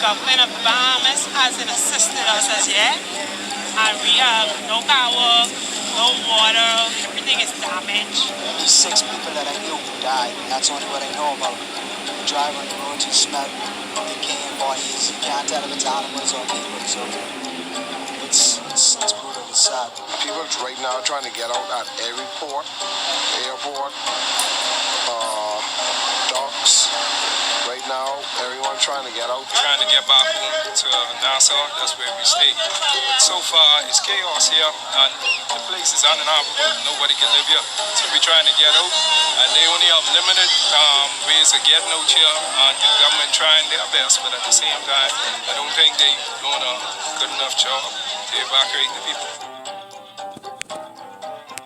government of Bahamas hasn't assisted us as yet. And we have no power, no water, everything is damaged. There's 6 people that I knew who died. That's only what I know about. You drive on the road, you smell decaying bodies. You can't tell if it's animals or people. So it's brutal, it's sad. People right now trying to get out at every port, airport, docks. Right now, everyone trying to get out. Trying to get back home to Nassau, that's where we stay. But so far, it's chaos here, and the place is uninhabitable. Nobody can live here. So we're trying to get out, and they only have limited ways of getting out here, and the government trying their best, but at the same time, I don't think they're doing a good enough job to evacuate the people.